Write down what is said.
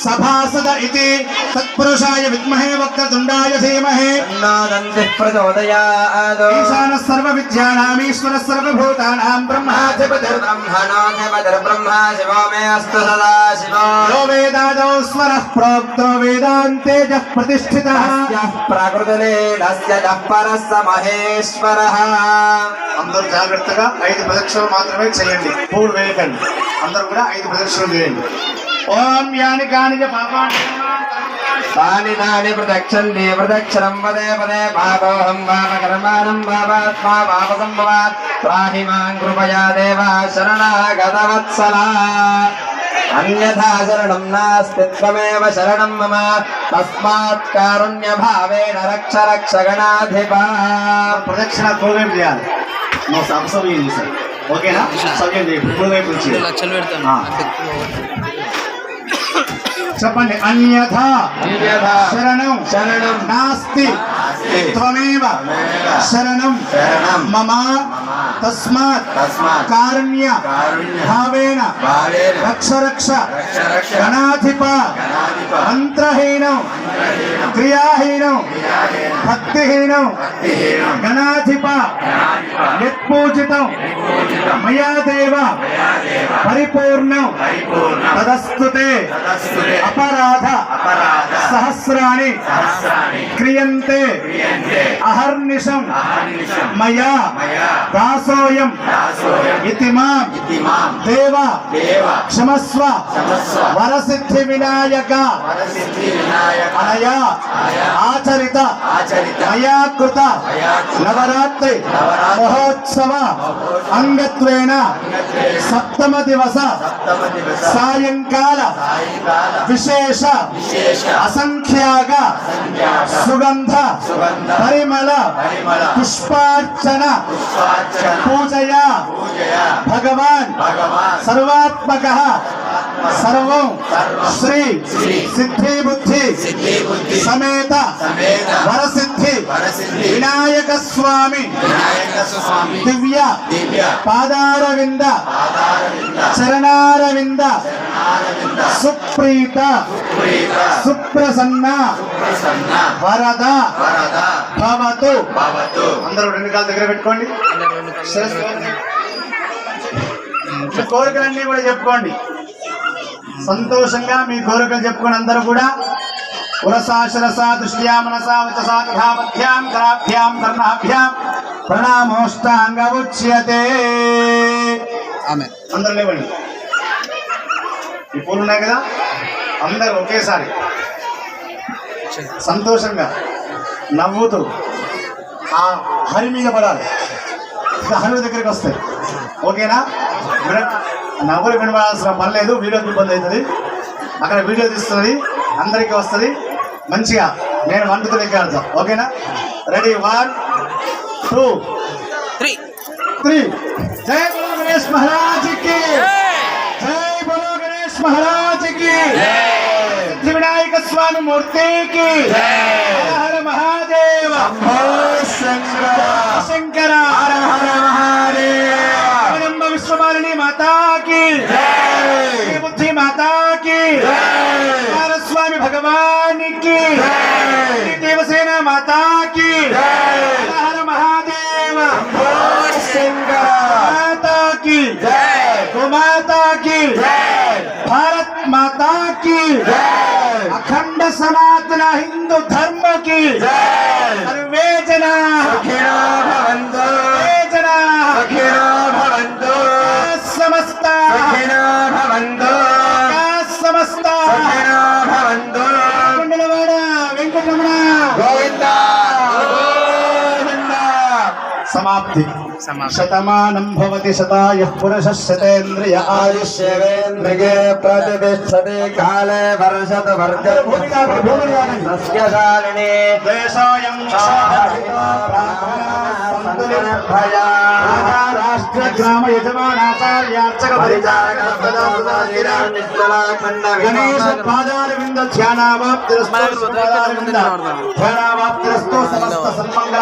सभासद इति तत्पुरुषाय विद्महे वक्रतुण्डाय धीमहि तन्नो प्रचोदयात् ईशानः सर्वविद्यानामीश्वरः सर्वभूतानां ब्रह्मा शिवो मे अस्तु सदा शिवो यो वेदादौ स्वरः प्रोक्तो वेदान्ते जः प्रतिष्ठितः प्राकृतलीलस्य जः परः महेश्वरः అందరూ జాగ్రత్తగా 5 ప్రదక్షిణలు మాత్రమే చేయండి పూలు వేయకండి అందరూ కూడా 5 ప్రదక్షిణలు చేయండి ఓం యాని కాని పాపాని तानि तानि प्रदक्षन्ते प्रदक्षिणं पदे पदे पापोऽहं पापकर्माणं पापात्मा पापसम्भवात् त्राहि मां कृपया देव शरणागतवत्सला अन्यथा शरणं नास्ति त्वमेव शरणं मम तस्मात् कारुण्यभावेन रक्ष रक्ष गणाधिपा ప్రదక్షిణ పూర్వం చేయాలి నో సంసవ్యం చేశారు ఓకేనా సవ్యం చేయండి పూర్వం చెప్పండి అన్యథా శరణం శరణం నాస్తి త్వమేవ శరణం మమ తస్మాత్ కారుణ్య భావేన రక్ష రక్ష గణాధిప మంత్రహీనం క్రియాహీనం భక్తిహీనం గణాధిప యత్పూజితం మయా దేవ పరిపూర్ణం తదస్తుతే अपराध सहस्राणि क्रियन्ते अहर्निशं मया दासोऽयं इति मां देव क्षमस्व वरसिद्धि विनायक अनया आचरित मया कृत नवरात्रि महोत्सव अंगत्वेन सप्तम दिवस सायंकाल विशेष असंख्याक सुगंध परिमल पुष्पार्चन पूजया भगवान सर्वात्मक सर्वं श्री सिद्धि बुद्धि समेत वरसिद्धि विनायक स्वामी दिव्य पादारविंद चरणारविंद सुप्रीत सुप्रसन्न वरद भवतु అందరూ రెండు కాళ్ళ దగ్గర పెట్టుకోండి కోరికలన్నీ కూడా చెప్పుకోండి సంతోషంగా మీ కోరికలు చెప్పుకొని అందరూ కూడా ఉరసా శిరసా దృష్ట్యా మనసా వచసా తథాపథ్యాం కరాభ్యాం కర్ణాభ్యాం ప్రణామోష్టాంగ ఉచ్యతే ఆమేన్ అందరూ లేవండి ఈ పూలు ఉన్నాయి కదా అందరూ ఒకేసారి సంతోషంగా నవ్వుతూ ఆ హరి మీద పడాలి హరి దగ్గరికి వస్తాయి ఓకేనా నవ్వులు వినవలసిన పని లేదు వీడియోకి ఇబ్బంది అవుతుంది అక్కడ వీడియో తీస్తున్నది అందరికీ వస్తుంది మంచిగా నేను 1 2 లెక్క ఆడతా ఓకేనా రెడీ 1 2 3 జై బోలో గణేష్ మహారాజ్ కి జై బోలో గణేష్ మహారాజ్ కి సిద్ధి వినాయక స్వామి మూర్తి కి హర హర మహాదేవ శంకర శంకర హర హర మహాదేవ విశ్వమాలిని మాతా की जय बुद्धि माता की जय स्वामी भगवान की जय देवसेना माता की जय हर महादेव शंकर माता की जय गोमाता की जय भारत माता की जय अखंड सनातन हिंदू धर्म की जय सर्वे जना सुखिनो भवन्तु जना सुखिनो भवन्तु समस्त सुखिनो भवन्तु समस्त सुखिनो भवन्तु कुंडलवाड वेंकटरमण गोविंद गोविंद समाप्ति शतमानं भवति शतायुः पुरुषः शतेन्द्रिय आयुष्येवेन्द्रिये प्रतिष्ठति काले वर्षत वर्षशालिनी देशोऽयं राष्ट्र ग्राम यजमानाचार्यार्चक गणेश पादारविंद ध्यानावाप्तिरस्तु समस्त सन्मंगल